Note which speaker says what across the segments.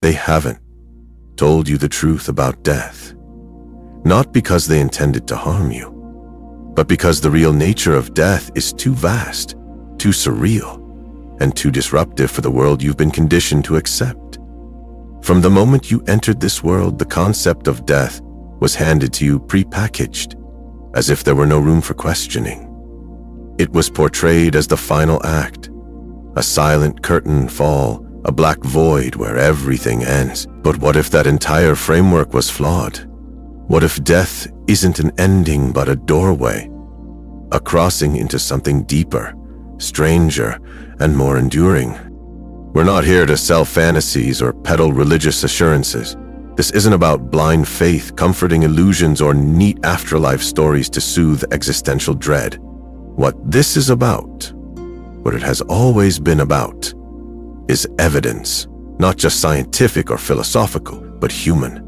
Speaker 1: They haven't told you the truth about death, not because they intended to harm you, but because the real nature of death is too vast, too surreal, and too disruptive for the world you've been conditioned to accept. From the moment you entered this world, the concept of death was handed to you pre-packaged, as if there were no room for questioning. It was portrayed as the final act, a silent curtain fall, a black void where everything ends. But what if that entire framework was flawed? What if death isn't an ending but a doorway, a crossing into something deeper, stranger, and more enduring? We're not here to sell fantasies or peddle religious assurances. This isn't about blind faith, comforting illusions, or neat afterlife stories to soothe existential dread. What this is about, what it has always been about, is evidence, not just scientific or philosophical, but human.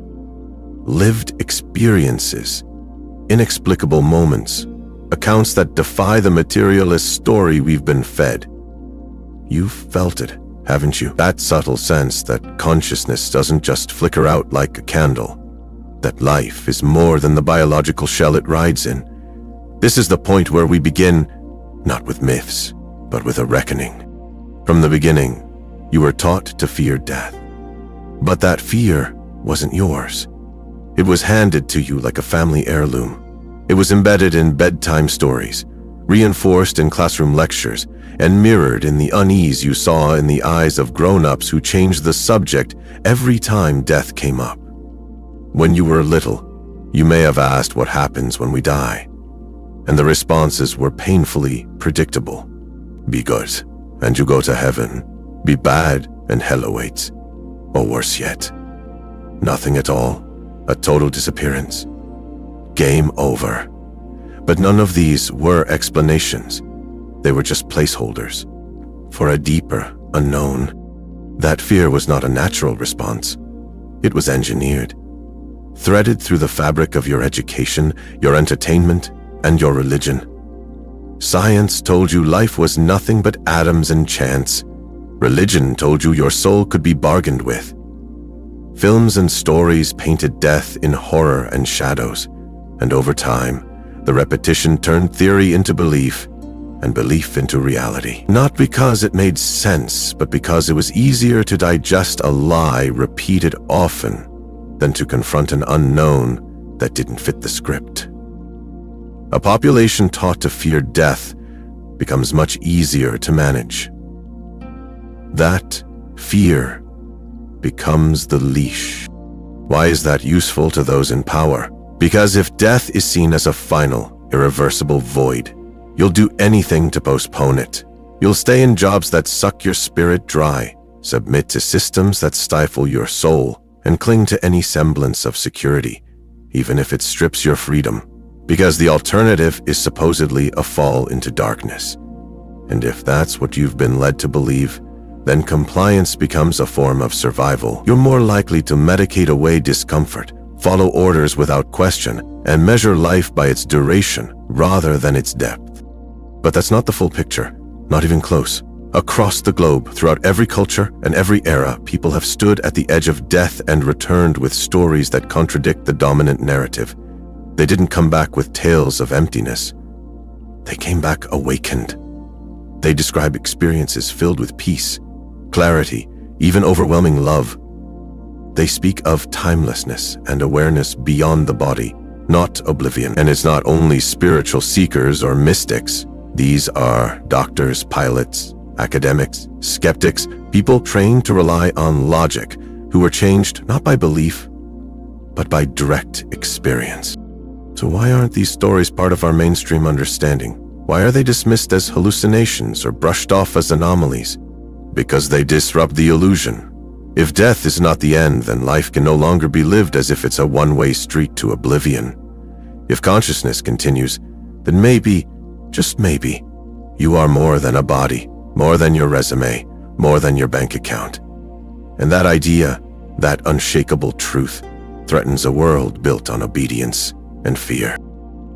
Speaker 1: Lived experiences, inexplicable moments, accounts that defy the materialist story we've been fed. You've felt it, haven't you? That subtle sense that consciousness doesn't just flicker out like a candle, that life is more than the biological shell it rides in. This is the point where we begin, not with myths, but with a reckoning. From the beginning, you were taught to fear death. But that fear wasn't yours. It was handed to you like a family heirloom. It was embedded in bedtime stories, reinforced in classroom lectures, and mirrored in the unease you saw in the eyes of grown-ups who changed the subject every time death came up. When you were little, you may have asked what happens when we die, and the responses were painfully predictable. Be good, and you go to heaven. Be bad, and hell awaits. Or worse yet, nothing at all, a total disappearance. Game over. But none of these were explanations. They were just placeholders for a deeper unknown. That fear was not a natural response. It was engineered, threaded through the fabric of your education, your entertainment, and your religion. Science told you life was nothing but atoms and chance. Religion told you your soul could be bargained with. Films and stories painted death in horror and shadows, and over time, the repetition turned theory into belief, and belief into reality. Not because it made sense, but because it was easier to digest a lie repeated often than to confront an unknown that didn't fit the script. A population taught to fear death becomes much easier to manage. That fear becomes the leash. Why is that useful to those in power? Because if death is seen as a final, irreversible void, you'll do anything to postpone it. You'll stay in jobs that suck your spirit dry, submit to systems that stifle your soul, and cling to any semblance of security, even if it strips your freedom, because the alternative is supposedly a fall into darkness. And if that's what you've been led to believe, then compliance becomes a form of survival. You're more likely to medicate away discomfort, follow orders without question, and measure life by its duration rather than its depth. But that's not the full picture, not even close. Across the globe, throughout every culture and every era, people have stood at the edge of death and returned with stories that contradict the dominant narrative. They didn't come back with tales of emptiness. They came back awakened. They describe experiences filled with peace, clarity, even overwhelming love. They speak of timelessness and awareness beyond the body, not oblivion. And it's not only spiritual seekers or mystics. These are doctors, pilots, academics, skeptics, people trained to rely on logic, who were changed not by belief, but by direct experience. So why aren't these stories part of our mainstream understanding? Why are they dismissed as hallucinations or brushed off as anomalies? Because they disrupt the illusion. If death is not the end, then life can no longer be lived as if it's a one-way street to oblivion. If consciousness continues, then maybe, just maybe, you are more than a body, more than your resume, more than your bank account. And that idea, that unshakable truth, threatens a world built on obedience and fear.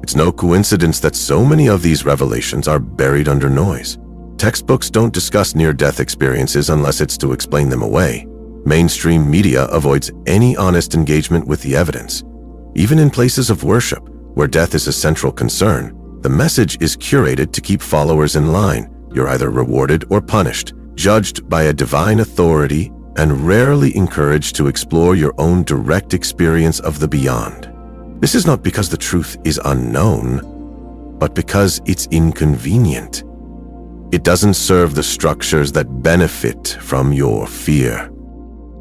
Speaker 1: It's no coincidence that so many of these revelations are buried under noise. Textbooks don't discuss near-death experiences unless it's to explain them away. Mainstream media avoids any honest engagement with the evidence. Even in places of worship, where death is a central concern, the message is curated to keep followers in line. You're either rewarded or punished, judged by a divine authority, and rarely encouraged to explore your own direct experience of the beyond. This is not because the truth is unknown, but because it's inconvenient. It doesn't serve the structures that benefit from your fear.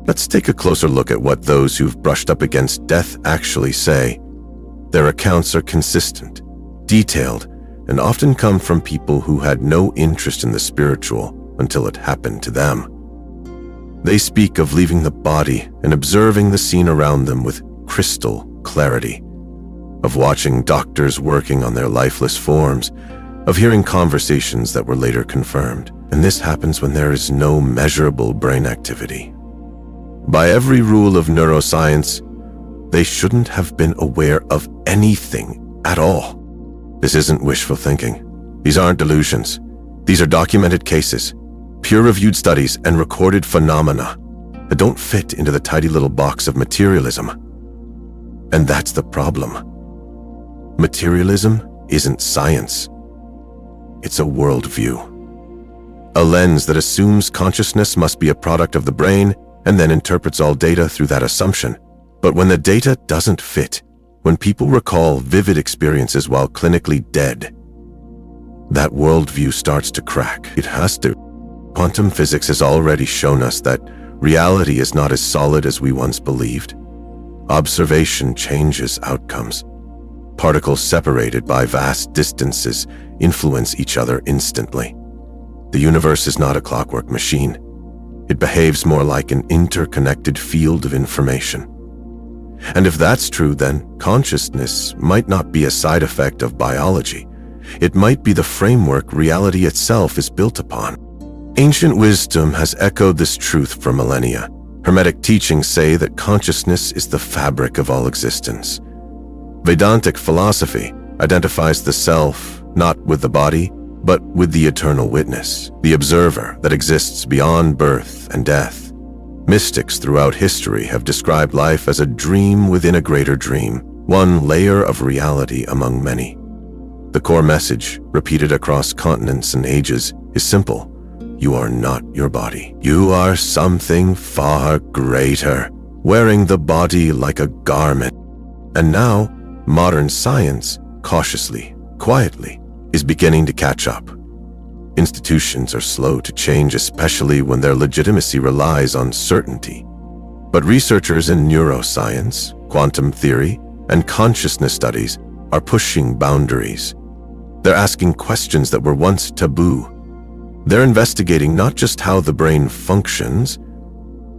Speaker 1: Let's take a closer look at what those who've brushed up against death actually say. Their accounts are consistent, detailed, and often come from people who had no interest in the spiritual until it happened to them. They speak of leaving the body and observing the scene around them with crystal clarity, of watching doctors working on their lifeless forms, of hearing conversations that were later confirmed. And this happens when there is no measurable brain activity. By every rule of neuroscience, they shouldn't have been aware of anything at all. This isn't wishful thinking. These aren't delusions. These are documented cases, peer-reviewed studies, and recorded phenomena that don't fit into the tidy little box of materialism. And that's the problem. Materialism isn't science. It's a worldview. A lens that assumes consciousness must be a product of the brain and then interprets all data through that assumption. But when the data doesn't fit, when people recall vivid experiences while clinically dead, that worldview starts to crack. It has to. Quantum physics has already shown us that reality is not as solid as we once believed. Observation changes outcomes. Particles separated by vast distances influence each other instantly. The universe is not a clockwork machine. It behaves more like an interconnected field of information. And if that's true, then consciousness might not be a side effect of biology. It might be the framework reality itself is built upon. Ancient wisdom has echoed this truth for millennia. Hermetic teachings say that consciousness is the fabric of all existence. Vedantic philosophy identifies the self not with the body, but with the eternal witness, the observer that exists beyond birth and death. Mystics throughout history have described life as a dream within a greater dream, one layer of reality among many. The core message, repeated across continents and ages, is simple. You are not your body. You are something far greater, wearing the body like a garment. And now, modern science, cautiously, quietly, is beginning to catch up. Institutions are slow to change, especially when their legitimacy relies on certainty. But researchers in neuroscience, quantum theory, and consciousness studies are pushing boundaries. They're asking questions that were once taboo. They're investigating not just how the brain functions,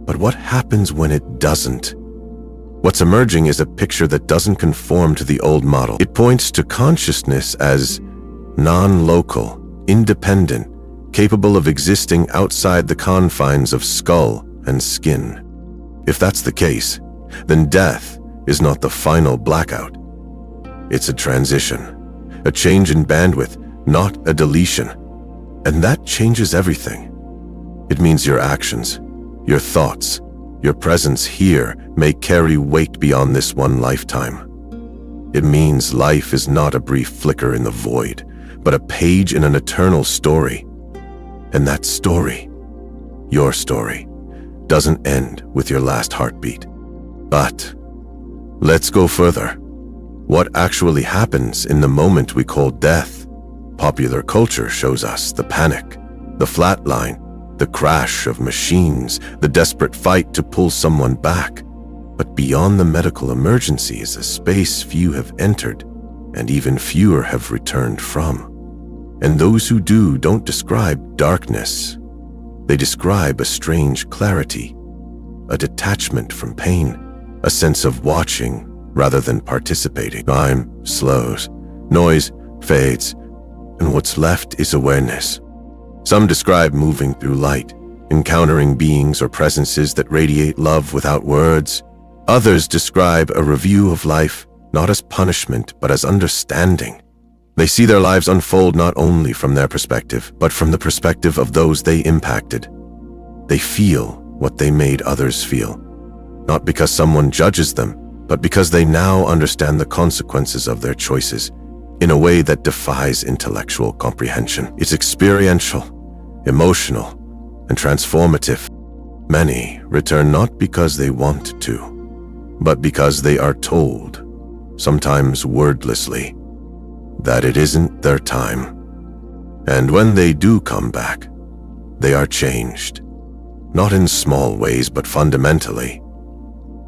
Speaker 1: but what happens when it doesn't. What's emerging is a picture that doesn't conform to the old model. It points to consciousness as non-local, independent, capable of existing outside the confines of skull and skin. If that's the case, then death is not the final blackout. It's a transition, a change in bandwidth, not a deletion. And that changes everything. It means your actions, your thoughts, your presence here may carry weight beyond this one lifetime. It means life is not a brief flicker in the void, but a page in an eternal story. And that story, your story, doesn't end with your last heartbeat. But let's go further. What actually happens in the moment we call death? Popular culture shows us the panic, the flatline, the crash of machines, the desperate fight to pull someone back. But beyond the medical emergency is a space few have entered, and even fewer have returned from. And those who do don't describe darkness. They describe a strange clarity, a detachment from pain, a sense of watching rather than participating. Time slows, noise fades, and what's left is awareness. Some describe moving through light, encountering beings or presences that radiate love without words. Others describe a review of life not as punishment but as understanding. They see their lives unfold not only from their perspective, but from the perspective of those they impacted. They feel what they made others feel. Not because someone judges them, but because they now understand the consequences of their choices in a way that defies intellectual comprehension. It's experiential, emotional, and transformative. Many return not because they want to, but because they are told, sometimes wordlessly, that it isn't their time. And when they do come back, they are changed, not in small ways, but fundamentally.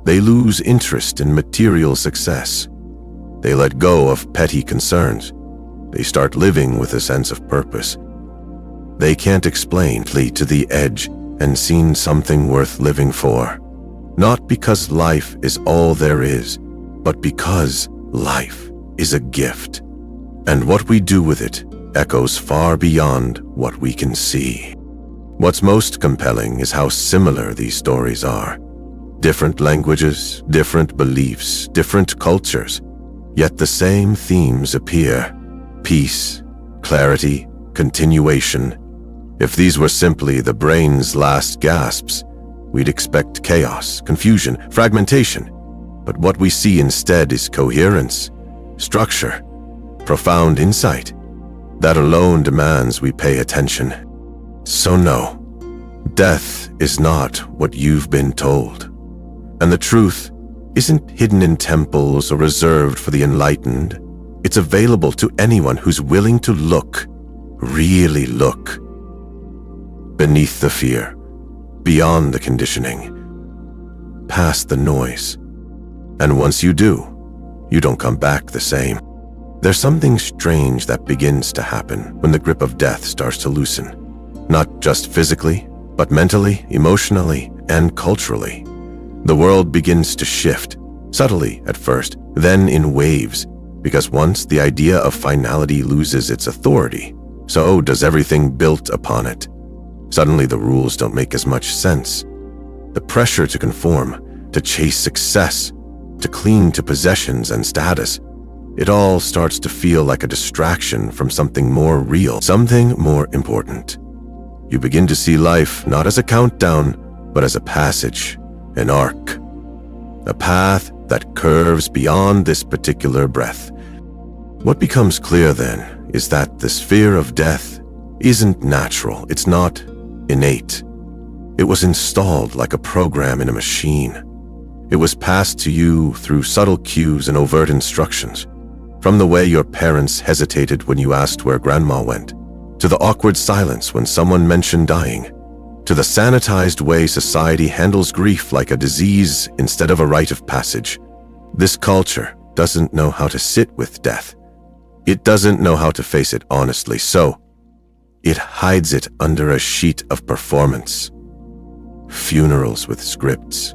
Speaker 1: They lose interest in material success. They let go of petty concerns. They start living with a sense of purpose. They can't explain, flee to the edge and seen something worth living for. Not because life is all there is, but because life is a gift. And what we do with it echoes far beyond what we can see. What's most compelling is how similar these stories are. Different languages, different beliefs, different cultures, yet the same themes appear. Peace, clarity, continuation. If these were simply the brain's last gasps, we'd expect chaos, confusion, fragmentation. But what we see instead is coherence, structure, profound insight. That alone demands we pay attention. So no, death is not what you've been told. And the truth isn't hidden in temples or reserved for the enlightened. It's available to anyone who's willing to look, really look, beneath the fear, beyond the conditioning, past the noise. And once you do, you don't come back the same. There's something strange that begins to happen when the grip of death starts to loosen, not just physically, but mentally, emotionally, and culturally. The world begins to shift, subtly at first, then in waves, because once the idea of finality loses its authority, so does everything built upon it. Suddenly the rules don't make as much sense. The pressure to conform, to chase success, to cling to possessions and status, it all starts to feel like a distraction from something more real, something more important. You begin to see life not as a countdown, but as a passage, an arc, a path that curves beyond this particular breath. What becomes clear then is that this fear of death isn't natural, it's not innate. It was installed like a program in a machine. It was passed to you through subtle cues and overt instructions. From the way your parents hesitated when you asked where grandma went, to the awkward silence when someone mentioned dying, to the sanitized way society handles grief like a disease instead of a rite of passage. This culture doesn't know how to sit with death. It doesn't know how to face it honestly, so it hides it under a sheet of performance. Funerals with scripts,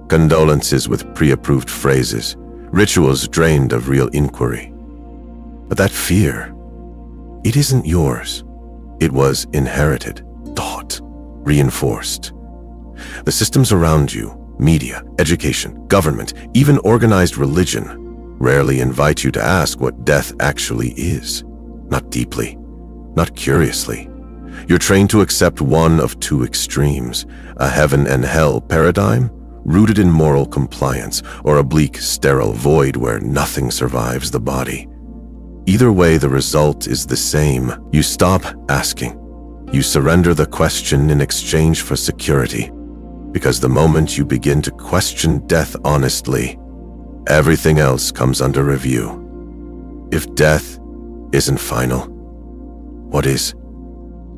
Speaker 1: condolences with pre-approved phrases, rituals drained of real inquiry. But that fear, it isn't yours. It was inherited, taught, reinforced. The systems around you, media, education, government, even organized religion, rarely invite you to ask what death actually is. Not deeply, not curiously. You're trained to accept one of two extremes, a heaven and hell paradigm, rooted in moral compliance, or a bleak, sterile void where nothing survives the body. Either way, the result is the same. You stop asking. You surrender the question in exchange for security. Because the moment you begin to question death honestly, everything else comes under review. If death isn't final, what is?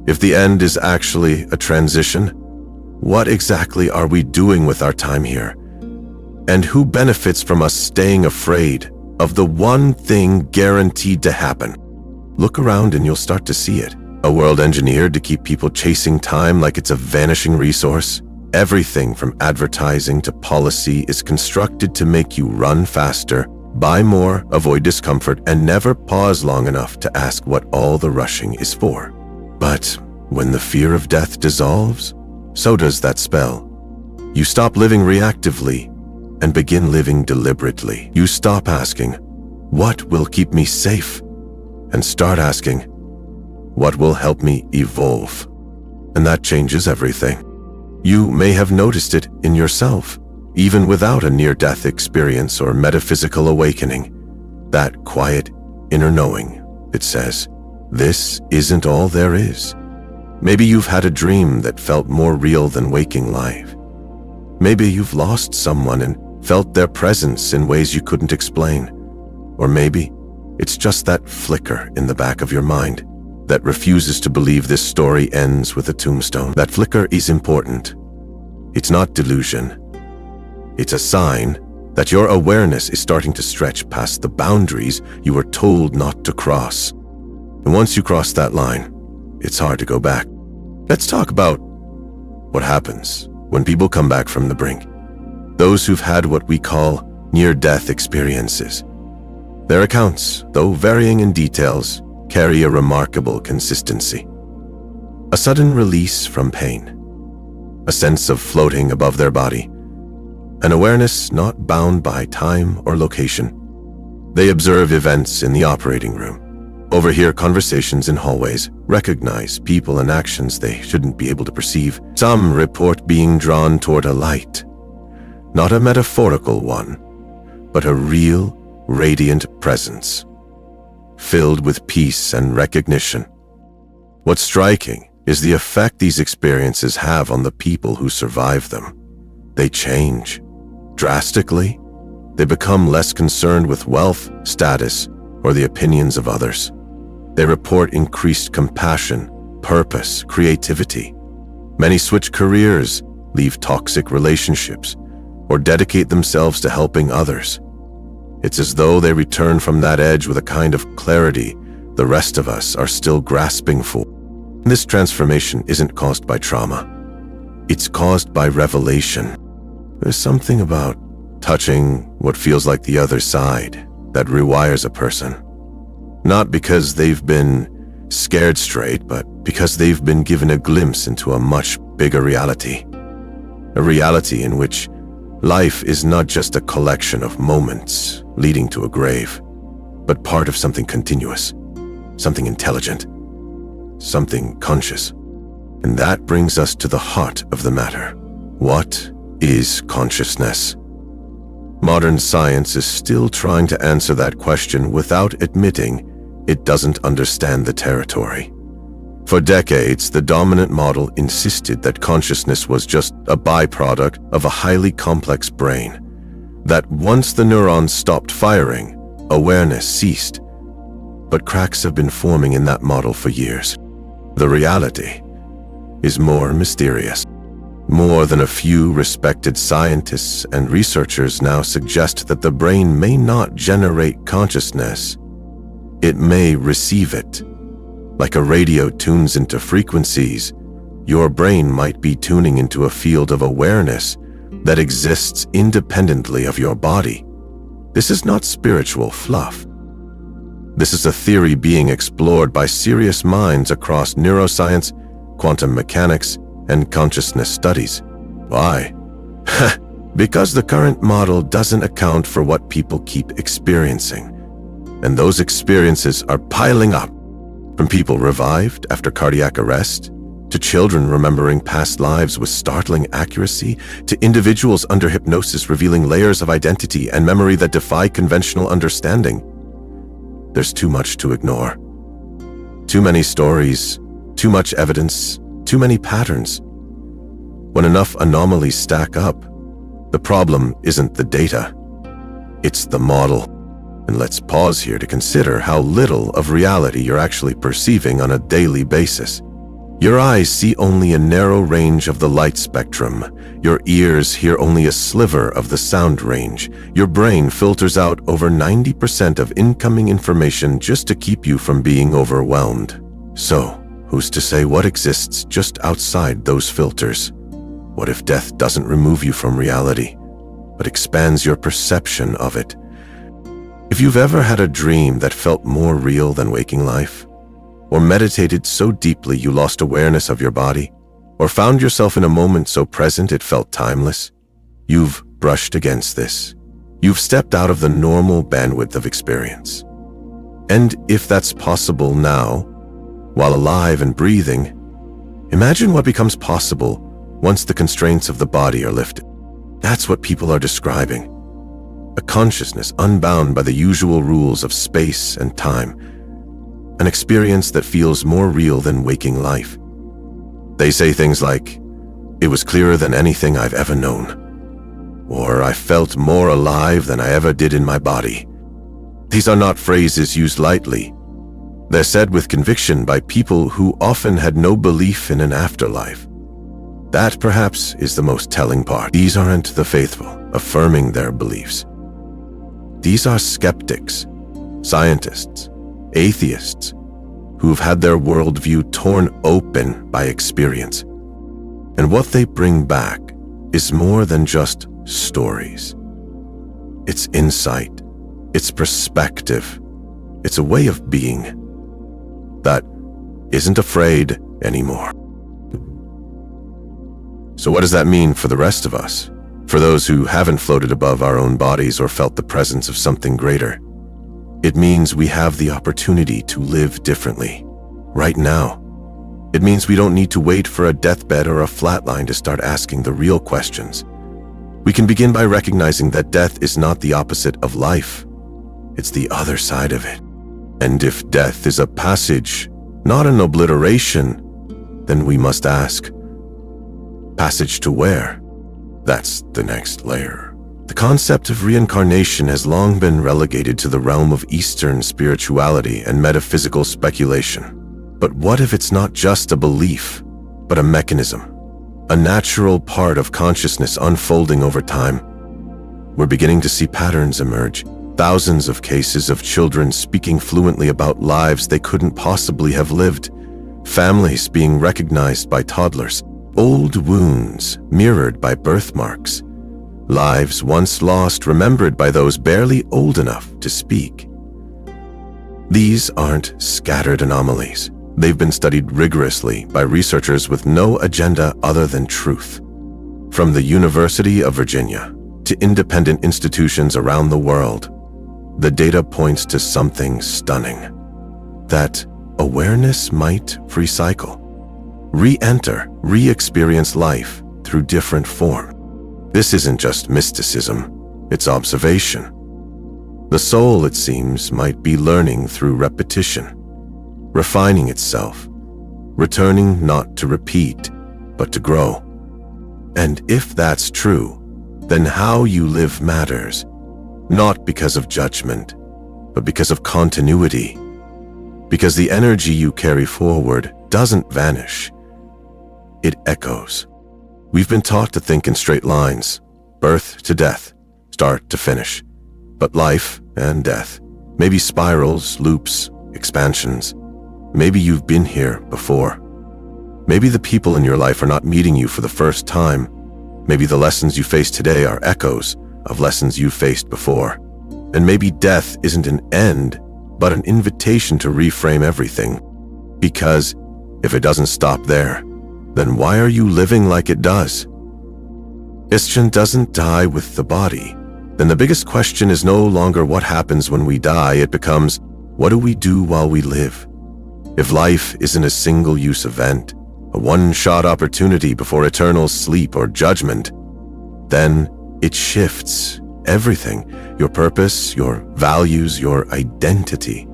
Speaker 1: If the end is actually a transition, what exactly are we doing with our time here? And who benefits from us staying afraid of the one thing guaranteed to happen? Look around and you'll start to see it. A world engineered to keep people chasing time like it's a vanishing resource. Everything from advertising to policy is constructed to make you run faster, buy more, avoid discomfort, and never pause long enough to ask what all the rushing is for. But when the fear of death dissolves, so does that spell. You stop living reactively and begin living deliberately. You stop asking, what will keep me safe? And start asking, what will help me evolve? And that changes everything. You may have noticed it in yourself, even without a near-death experience or metaphysical awakening. That quiet inner knowing, it says, this isn't all there is. Maybe you've had a dream that felt more real than waking life. Maybe you've lost someone and felt their presence in ways you couldn't explain. Or maybe it's just that flicker in the back of your mind that refuses to believe this story ends with a tombstone. That flicker is important. It's not delusion. It's a sign that your awareness is starting to stretch past the boundaries you were told not to cross. And once you cross that line, it's hard to go back. Let's talk about what happens when people come back from the brink. Those who've had what we call near-death experiences. Their accounts, though varying in details, carry a remarkable consistency. A sudden release from pain, a sense of floating above their body, an awareness not bound by time or location. They observe events in the operating room, overhear conversations in hallways, recognize people and actions they shouldn't be able to perceive. Some report being drawn toward a light, not a metaphorical one, but a real, radiant presence, filled with peace and recognition. What's striking is the effect these experiences have on the people who survive them. They change drastically. They become less concerned with wealth, status, or the opinions of others. They report increased compassion, purpose, creativity. Many switch careers, leave toxic relationships, or dedicate themselves to helping others. It's as though they return from that edge with a kind of clarity the rest of us are still grasping for. This transformation isn't caused by trauma. It's caused by revelation. There's something about touching what feels like the other side that rewires a person. Not because they've been scared straight, but because they've been given a glimpse into a much bigger reality. A reality in which life is not just a collection of moments leading to a grave, but part of something continuous, something intelligent, something conscious. And that brings us to the heart of the matter. What is consciousness? Modern science is still trying to answer that question without admitting it doesn't understand the territory. For decades, the dominant model insisted that consciousness was just a byproduct of a highly complex brain, that once the neurons stopped firing, awareness ceased. But cracks have been forming in that model for years. The reality is more mysterious. More than a few respected scientists and researchers now suggest that the brain may not generate consciousness. It may receive it. Like a radio tunes into frequencies, your brain might be tuning into a field of awareness that exists independently of your body. This is not spiritual fluff. This is a theory being explored by serious minds across neuroscience, quantum mechanics, and consciousness studies. Why? Because the current model doesn't account for what people keep experiencing. And those experiences are piling up. From people revived after cardiac arrest, to children remembering past lives with startling accuracy, to individuals under hypnosis revealing layers of identity and memory that defy conventional understanding. There's too much to ignore. Too many stories, too much evidence, too many patterns. When enough anomalies stack up, the problem isn't the data, it's the model. And let's pause here to consider how little of reality you're actually perceiving on a daily basis. Your eyes see only a narrow range of the light spectrum. Your ears hear only a sliver of the sound range. Your brain filters out over 90% of incoming information just to keep you from being overwhelmed. So, who's to say what exists just outside those filters? What if death doesn't remove you from reality, but expands your perception of it? If you've ever had a dream that felt more real than waking life, or meditated so deeply you lost awareness of your body, or found yourself in a moment so present it felt timeless, you've brushed against this. You've stepped out of the normal bandwidth of experience. And if that's possible now, while alive and breathing, imagine what becomes possible once the constraints of the body are lifted. That's what people are describing. A consciousness unbound by the usual rules of space and time. An experience that feels more real than waking life. They say things like, "It was clearer than anything I've ever known," or "I felt more alive than I ever did in my body." These are not phrases used lightly. They're said with conviction by people who often had no belief in an afterlife. That perhaps is the most telling part. These aren't the faithful affirming their beliefs. These are skeptics, scientists, atheists, who've had their worldview torn open by experience. And what they bring back is more than just stories. It's insight, it's perspective, it's a way of being that isn't afraid anymore. So what does that mean for the rest of us? For those who haven't floated above our own bodies or felt the presence of something greater? It means we have the opportunity to live differently, right now. It means we don't need to wait for a deathbed or a flatline to start asking the real questions. We can begin by recognizing that death is not the opposite of life. It's the other side of it. And if death is a passage, not an obliteration, then we must ask, passage to where? That's the next layer. The concept of reincarnation has long been relegated to the realm of Eastern spirituality and metaphysical speculation. But what if it's not just a belief, but a mechanism? A natural part of consciousness unfolding over time. We're beginning to see patterns emerge. Thousands of cases of children speaking fluently about lives they couldn't possibly have lived. Families being recognized by toddlers. Old wounds mirrored by birthmarks. Lives once lost remembered by those barely old enough to speak. These aren't scattered anomalies. They've been studied rigorously by researchers with no agenda other than truth. From the University of Virginia to independent institutions around the world, the data points to something stunning. That awareness might recycle, re-enter, re-experience life through different form. This isn't just mysticism, it's observation. The soul, it seems, might be learning through repetition, refining itself, returning not to repeat, but to grow. And if that's true, then how you live matters, not because of judgment, but because of continuity. Because the energy you carry forward doesn't vanish, it echoes. We've been taught to think in straight lines, birth to death, start to finish. But life and death, maybe spirals, loops, expansions. Maybe you've been here before. Maybe the people in your life are not meeting you for the first time. Maybe the lessons you face today are echoes of lessons you faced before. And maybe death isn't an end, but an invitation to reframe everything. Because if it doesn't stop there, then why are you living like it does? Istchen doesn't die with the body. Then the biggest question is no longer what happens when we die, it becomes, what do we do while we live? If life isn't a single-use event, a one-shot opportunity before eternal sleep or judgment, then it shifts everything, your purpose, your values, your identity.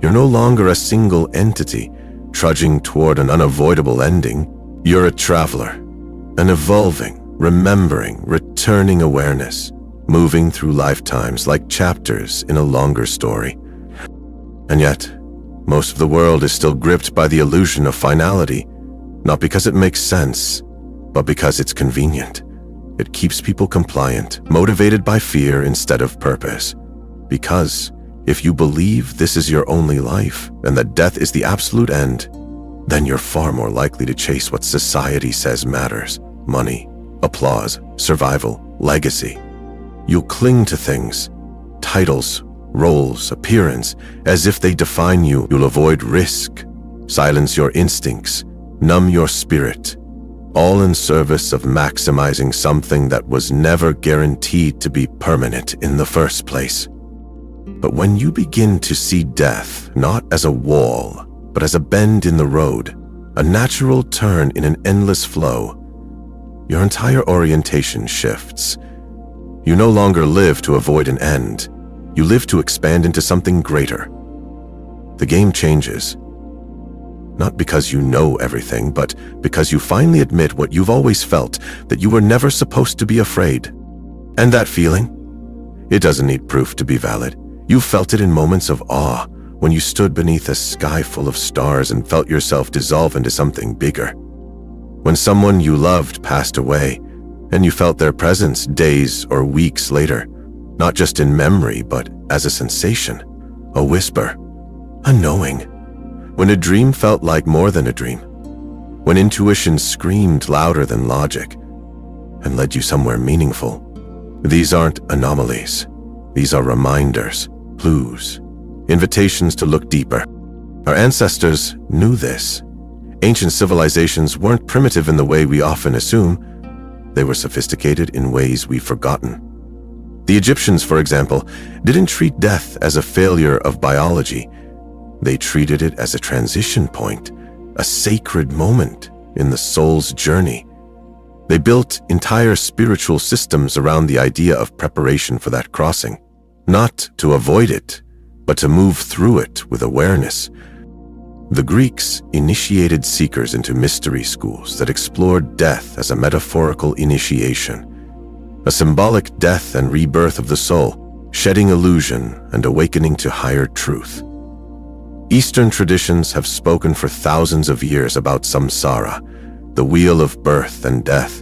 Speaker 1: You're no longer a single entity, trudging toward an unavoidable ending. You're a traveler, an evolving, remembering, returning awareness, moving through lifetimes like chapters in a longer story. And yet, most of the world is still gripped by the illusion of finality, not because it makes sense, but because it's convenient. It keeps people compliant, motivated by fear instead of purpose. Because if you believe this is your only life and that death is the absolute end, then you're far more likely to chase what society says matters: money, applause, survival, legacy. You'll cling to things, titles, roles, appearance, as if they define you. You'll avoid risk, silence your instincts, numb your spirit, all in service of maximizing something that was never guaranteed to be permanent in the first place. But when you begin to see death not as a wall, but as a bend in the road, a natural turn in an endless flow, your entire orientation shifts. You no longer live to avoid an end. You live to expand into something greater. The game changes. Not because you know everything, but because you finally admit what you've always felt, that you were never supposed to be afraid. And that feeling? It doesn't need proof to be valid. You felt it in moments of awe, when you stood beneath a sky full of stars and felt yourself dissolve into something bigger. When someone you loved passed away, and you felt their presence days or weeks later, not just in memory, but as a sensation, a whisper, a knowing. When a dream felt like more than a dream. When intuition screamed louder than logic and led you somewhere meaningful. These aren't anomalies. These are reminders, clues, invitations to look deeper. Our ancestors knew this. Ancient civilizations weren't primitive in the way we often assume. They were sophisticated in ways we've forgotten. The Egyptians, for example, didn't treat death as a failure of biology. They treated it as a transition point, a sacred moment in the soul's journey. They built entire spiritual systems around the idea of preparation for that crossing, not to avoid it, but to move through it with awareness. The Greeks initiated seekers into mystery schools that explored death as a metaphorical initiation, a symbolic death and rebirth of the soul, shedding illusion and awakening to higher truth. Eastern traditions have spoken for thousands of years about samsara, the wheel of birth and death,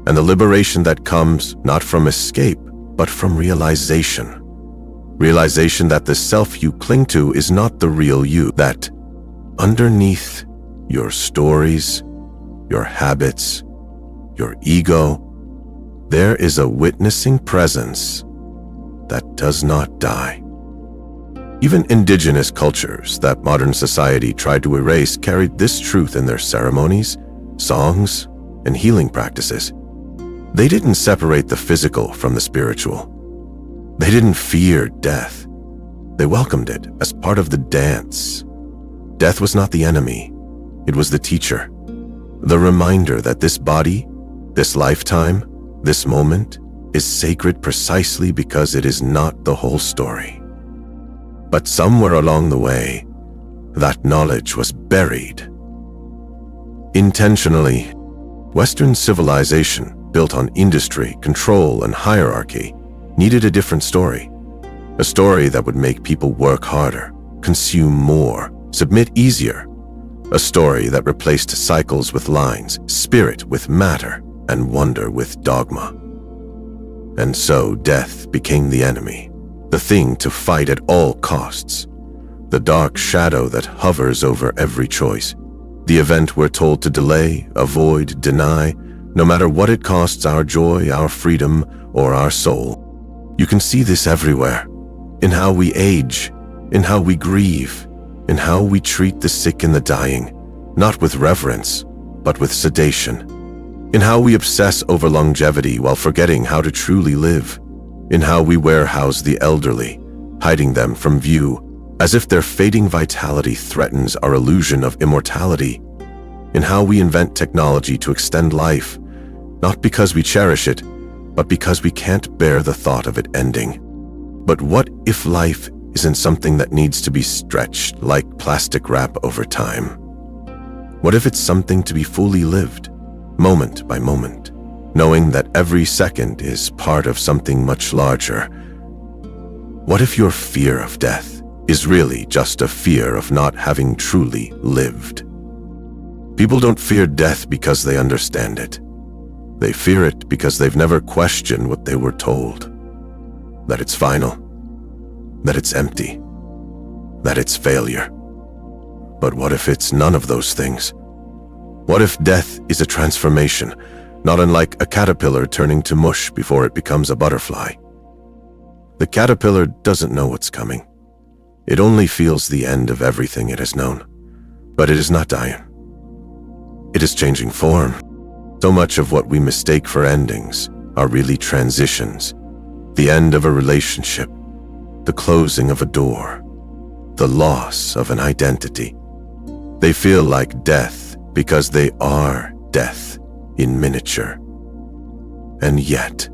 Speaker 1: and the liberation that comes not from escape, but from realization. Realization that the self you cling to is not the real you, that underneath your stories, your habits, your ego, there is a witnessing presence that does not die. Even indigenous cultures that modern society tried to erase carried this truth in their ceremonies, songs, and healing practices. They didn't separate the physical from the spiritual. They didn't fear death. They welcomed it as part of the dance. Death was not the enemy. It was the teacher. The reminder that this body, this lifetime, this moment is sacred precisely because it is not the whole story. But somewhere along the way, that knowledge was buried. Intentionally, Western civilization, built on industry, control, and hierarchy, needed a different story. A story that would make people work harder, consume more, submit easier. A story that replaced cycles with lines, spirit with matter, and wonder with dogma. And so death became the enemy, the thing to fight at all costs, the dark shadow that hovers over every choice, the event we're told to delay, avoid, deny, no matter what it costs our joy, our freedom, or our soul. You can see this everywhere, in how we age, in how we grieve, in how we treat the sick and the dying, not with reverence, but with sedation, in how we obsess over longevity while forgetting how to truly live, in how we warehouse the elderly, hiding them from view, as if their fading vitality threatens our illusion of immortality, in how we invent technology to extend life, not because we cherish it, but because we can't bear the thought of it ending. But what if life isn't something that needs to be stretched like plastic wrap over time? What if it's something to be fully lived, moment by moment, knowing that every second is part of something much larger? What if your fear of death is really just a fear of not having truly lived? People don't fear death because they understand it. They fear it because they've never questioned what they were told. That it's final, that it's empty, that it's failure. But what if it's none of those things? What if death is a transformation, not unlike a caterpillar turning to mush before it becomes a butterfly? The caterpillar doesn't know what's coming. It only feels the end of everything it has known. But it is not dying. It is changing form. So much of what we mistake for endings are really transitions. The end of a relationship, the closing of a door, the loss of an identity. They feel like death because they are death in miniature, And yet,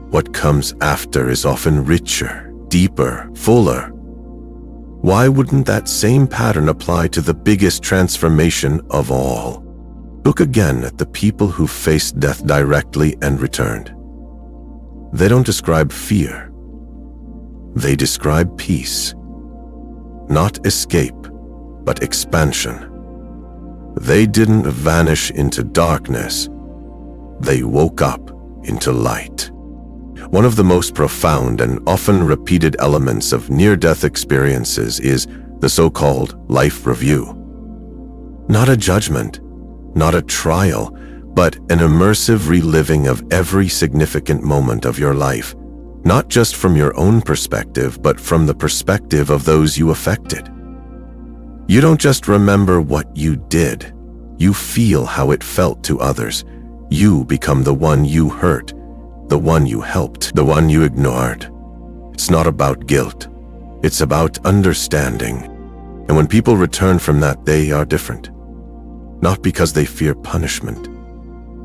Speaker 1: what comes after is often richer, deeper, fuller. Why wouldn't that same pattern apply to the biggest transformation of all? Look again at the people who faced death directly and returned. They don't describe fear. They describe peace. Not escape, but expansion. They didn't vanish into darkness. They woke up into light. One of the most profound and often repeated elements of near-death experiences is the so-called life review. Not a judgment, not a trial, but an immersive reliving of every significant moment of your life, not just from your own perspective, but from the perspective of those you affected. You don't just remember what you did, you feel how it felt to others. You become the one you hurt, the one you helped, the one you ignored. It's not about guilt, it's about understanding. And when people return from that, they are different. Not because they fear punishment,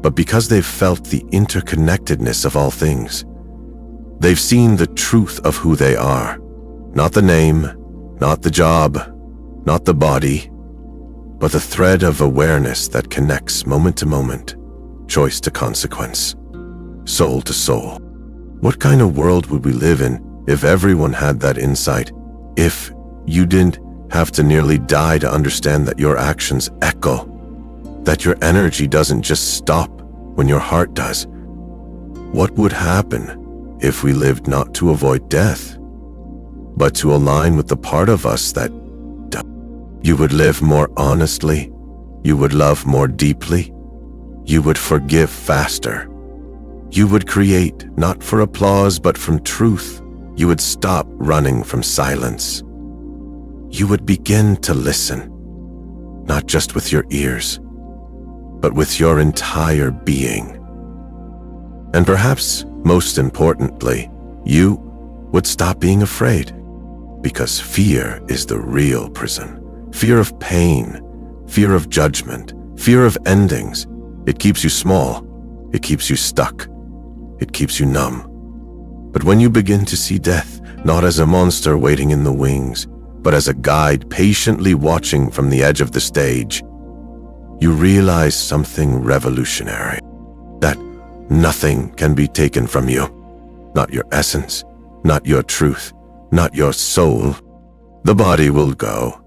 Speaker 1: but because they've felt the interconnectedness of all things. They've seen the truth of who they are. Not the name, not the job, not the body, but the thread of awareness that connects moment to moment, choice to consequence, soul to soul. What kind of world would we live in if everyone had that insight? If you didn't have to nearly die to understand that your actions echo, that your energy doesn't just stop when your heart does? What would happen if we lived not to avoid death, but to align with the part of us that does? You would live more honestly, you would love more deeply, you would forgive faster. You would create not for applause but from truth. You would stop running from silence. You would begin to listen, not just with your ears, but with your entire being. And perhaps most importantly, you would stop being afraid, because fear is the real prison. Fear of pain, fear of judgment, fear of endings. It keeps you small, it keeps you stuck, it keeps you numb. But when you begin to see death not as a monster waiting in the wings, but as a guide patiently watching from the edge of the stage, you realize something revolutionary, that nothing can be taken from you. Not your essence, not your truth, not your soul. The body will go,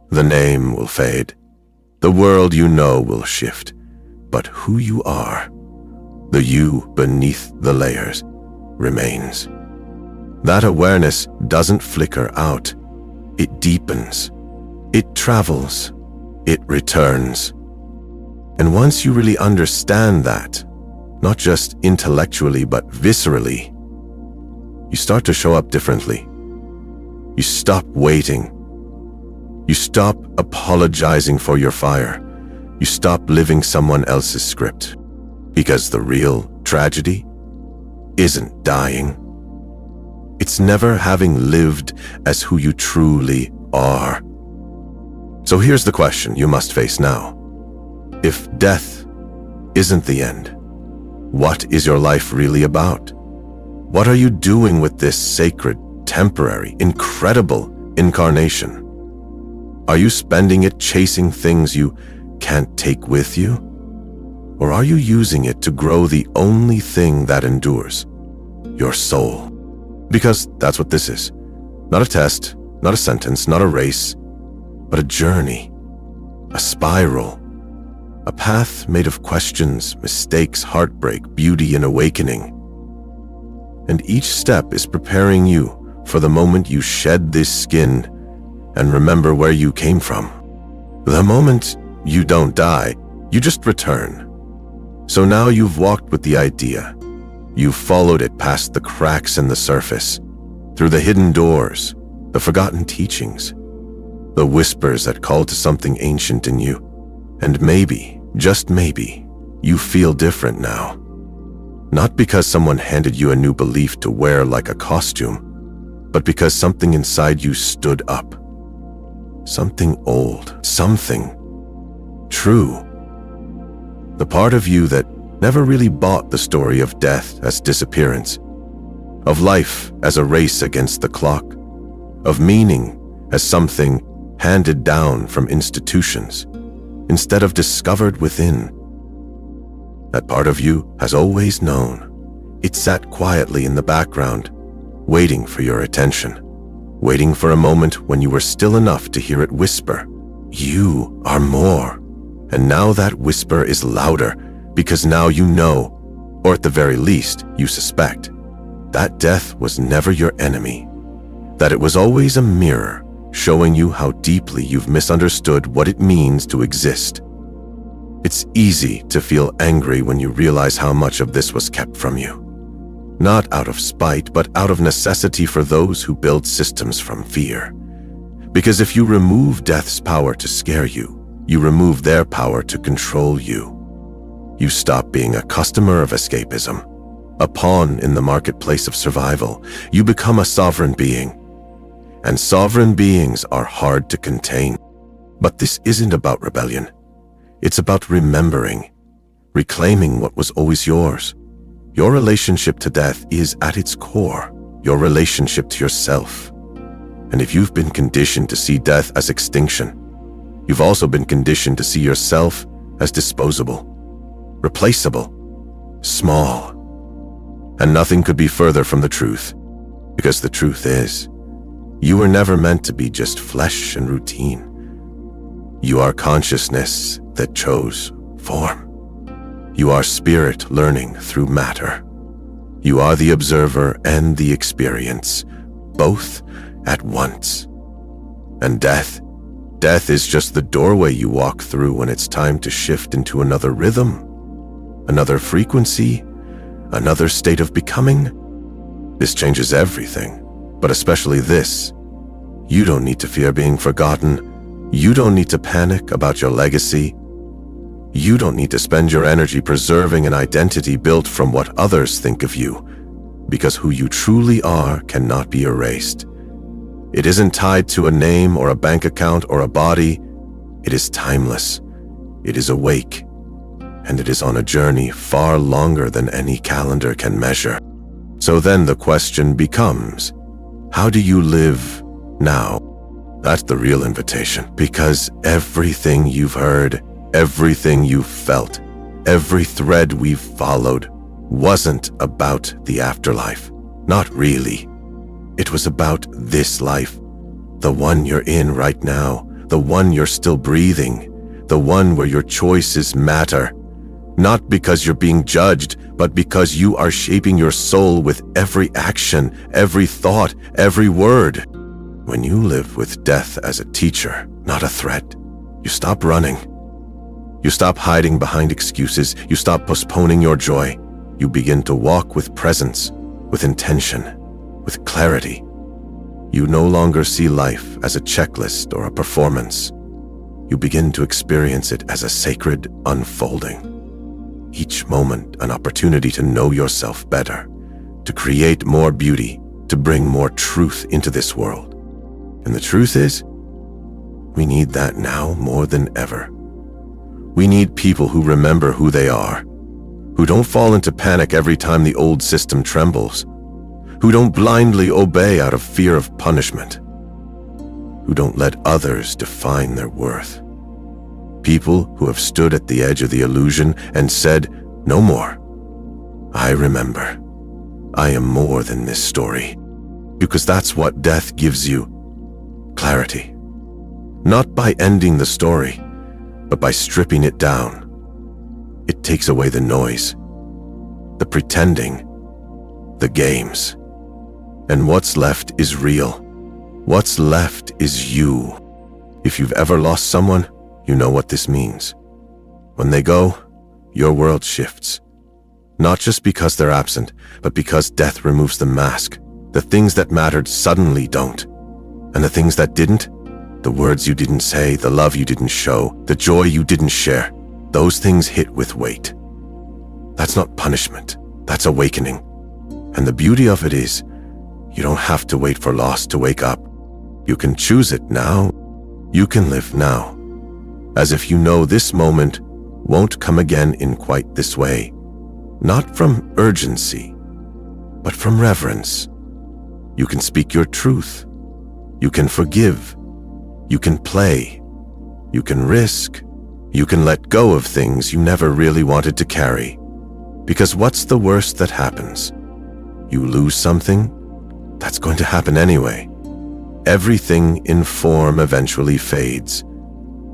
Speaker 1: the name will fade, the world you know will shift, but who you are, the you beneath the layers, remains. That awareness doesn't flicker out, it deepens, it travels, it returns. And once you really understand that, not just intellectually but viscerally, you start to show up differently. You stop waiting. You stop apologizing for your fire. You stop living someone else's script. Because the real tragedy isn't dying. It's never having lived as who you truly are. So here's the question you must face now. If death isn't the end, what is your life really about? What are you doing with this sacred, temporary, incredible incarnation? Are you spending it chasing things you can't take with you? Or are you using it to grow the only thing that endures, your soul? Because that's what this is. Not a test, not a sentence, not a race, but a journey, a spiral, a path made of questions, mistakes, heartbreak, beauty, and awakening. And each step is preparing you for the moment you shed this skin and remember where you came from. The moment you don't die, you just return. So now you've walked with the idea. You've followed it past the cracks in the surface, through the hidden doors, the forgotten teachings, the whispers that call to something ancient in you. And maybe, just maybe, you feel different now. Not because someone handed you a new belief to wear like a costume, but because something inside you stood up. Something old, something true. The part of you that never really bought the story of death as disappearance, of life as a race against the clock, of meaning as something handed down from institutions, instead of discovered within. That part of you has always known. It sat quietly in the background, waiting for your attention, waiting for a moment when you were still enough to hear it whisper, "You are more." And now that whisper is louder because now you know, or at the very least, you suspect, that death was never your enemy, that it was always a mirror showing you how deeply you've misunderstood what it means to exist. It's easy to feel angry when you realize how much of this was kept from you. Not out of spite, but out of necessity for those who build systems from fear. Because if you remove death's power to scare you, you remove their power to control you. You stop being a customer of escapism, a pawn in the marketplace of survival. You become a sovereign being. And sovereign beings are hard to contain. But this isn't about rebellion. It's about remembering, reclaiming what was always yours. Your relationship to death is at its core your relationship to yourself. And if you've been conditioned to see death as extinction, you've also been conditioned to see yourself as disposable, replaceable, small. And nothing could be further from the truth, because the truth is, you were never meant to be just flesh and routine. You are consciousness that chose form. You are spirit learning through matter. You are the observer and the experience, both at once. And death is just the doorway you walk through when it's time to shift into another rhythm, another frequency, another state of becoming. This changes everything, but especially this. You don't need to fear being forgotten. You don't need to panic about your legacy. You don't need to spend your energy preserving an identity built from what others think of you, because who you truly are cannot be erased. It isn't tied to a name or a bank account or a body. It is timeless. It is awake. And it is on a journey far longer than any calendar can measure. So then the question becomes, how do you live now? That's the real invitation, because everything you've heard, everything you've felt, every thread we've followed wasn't about the afterlife. Not really. It was about this life, the one you're in right now, the one you're still breathing, the one where your choices matter. Not because you're being judged, but because you are shaping your soul with every action, every thought, every word. When you live with death as a teacher, not a threat, you stop running. You stop hiding behind excuses. You stop postponing your joy. You begin to walk with presence, with intention, with clarity. You no longer see life as a checklist or a performance. You begin to experience it as a sacred unfolding. Each moment an opportunity to know yourself better, to create more beauty, to bring more truth into this world. And the truth is, we need that now more than ever. We need people who remember who they are, who don't fall into panic every time the old system trembles, who don't blindly obey out of fear of punishment, who don't let others define their worth. People who have stood at the edge of the illusion and said, "No more. I remember. I am more than this story." Because that's what death gives you. Clarity. Not by ending the story, but by stripping it down. It takes away the noise, the pretending, the games. And what's left is real. What's left is you. If you've ever lost someone, you know what this means. When they go, your world shifts. Not just because they're absent, but because death removes the mask. The things that mattered suddenly don't. And the things that didn't, the words you didn't say, the love you didn't show, the joy you didn't share, those things hit with weight. That's not punishment, that's awakening. And the beauty of it is, you don't have to wait for loss to wake up. You can choose it now. You can live now, as if you know this moment won't come again in quite this way, not from urgency, but from reverence. You can speak your truth. You can forgive. You can play. You can risk. You can let go of things you never really wanted to carry. Because what's the worst that happens? You lose something? That's going to happen anyway. Everything in form eventually fades.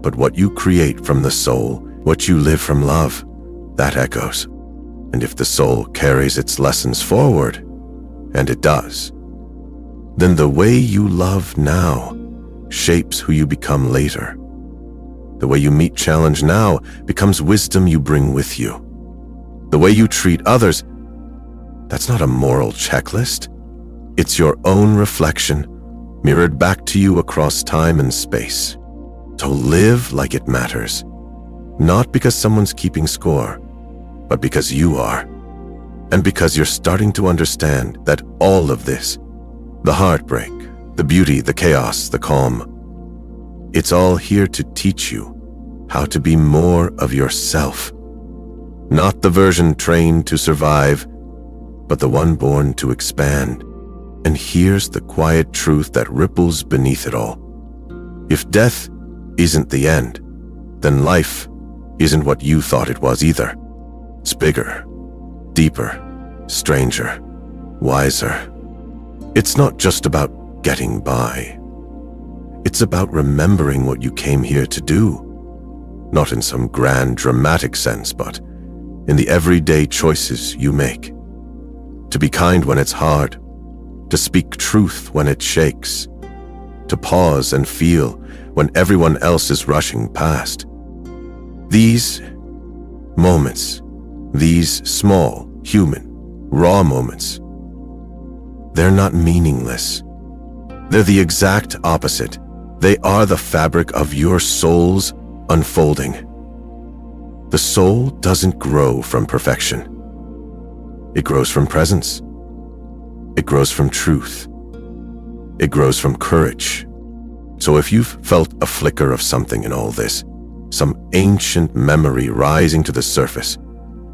Speaker 1: But what you create from the soul, what you live from love, that echoes. And if the soul carries its lessons forward, and it does, then the way you love now shapes who you become later. The way you meet challenge now becomes wisdom you bring with you. The way you treat others, that's not a moral checklist. It's your own reflection, mirrored back to you across time and space. So live like it matters, not because someone's keeping score, but because you are, and because you're starting to understand that all of this, the heartbreak, the beauty, the chaos, the calm, it's all here to teach you how to be more of yourself. Not the version trained to survive, but the one born to expand. And here's the quiet truth that ripples beneath it all. If death isn't the end, then life isn't what you thought it was either. It's bigger, deeper, stranger, wiser. It's not just about getting by. It's about remembering what you came here to do. Not in some grand, dramatic sense, but in the everyday choices you make. To be kind when it's hard, to speak truth when it shakes, to pause and feel when everyone else is rushing past. These moments, these small, human, raw moments, they're not meaningless. They're the exact opposite. They are the fabric of your soul's unfolding. The soul doesn't grow from perfection. It grows from presence. It grows from truth. It grows from courage. So if you've felt a flicker of something in all this, some ancient memory rising to the surface,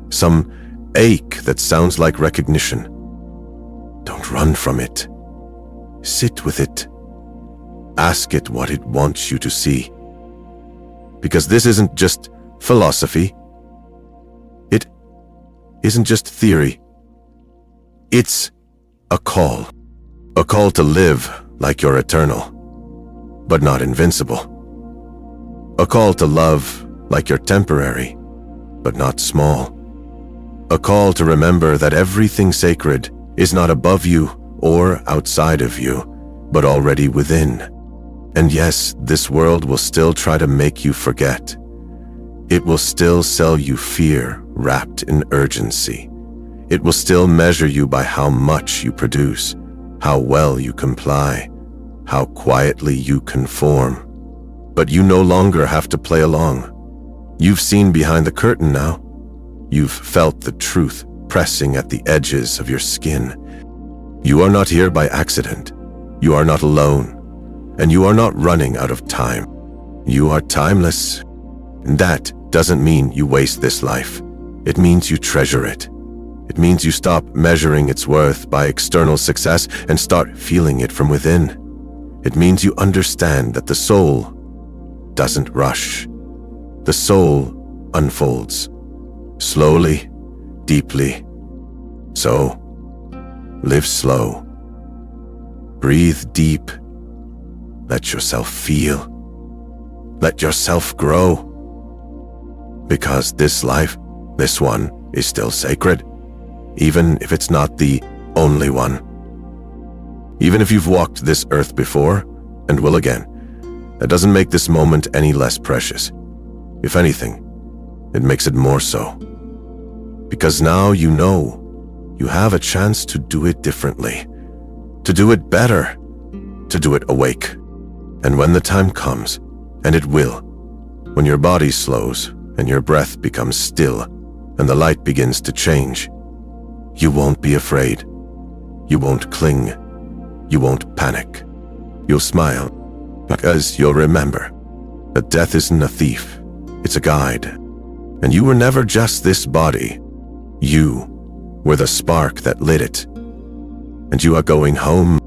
Speaker 1: some ache that sounds like recognition, don't run from it. Sit with it. Ask it what it wants you to see. Because this isn't just philosophy. It isn't just theory. It's a call to live like you're eternal, but not invincible. A call to love like you're temporary, but not small. A call to remember that everything sacred is not above you or outside of you, but already within. And yes, this world will still try to make you forget. It will still sell you fear wrapped in urgency. It will still measure you by how much you produce, how well you comply, how quietly you conform. But you no longer have to play along. You've seen behind the curtain now. You've felt the truth pressing at the edges of your skin. You are not here by accident. You are not alone. And you are not running out of time. You are timeless. And that doesn't mean you waste this life. It means you treasure it. It means you stop measuring its worth by external success and start feeling it from within. It means you understand that the soul doesn't rush. The soul unfolds. Slowly, deeply. So, live slow. Breathe deep. Let yourself feel. Let yourself grow. Because this life, this one, is still sacred, even if it's not the only one. Even if you've walked this earth before, and will again, that doesn't make this moment any less precious. If anything, it makes it more so. Because now you know you have a chance to do it differently, to do it better, to do it awake. And when the time comes, and it will, when your body slows and your breath becomes still and the light begins to change, you won't be afraid. You won't cling. You won't panic. You'll smile because you'll remember that death isn't a thief. It's a guide. And you were never just this body. You were the spark that lit it, and you are going home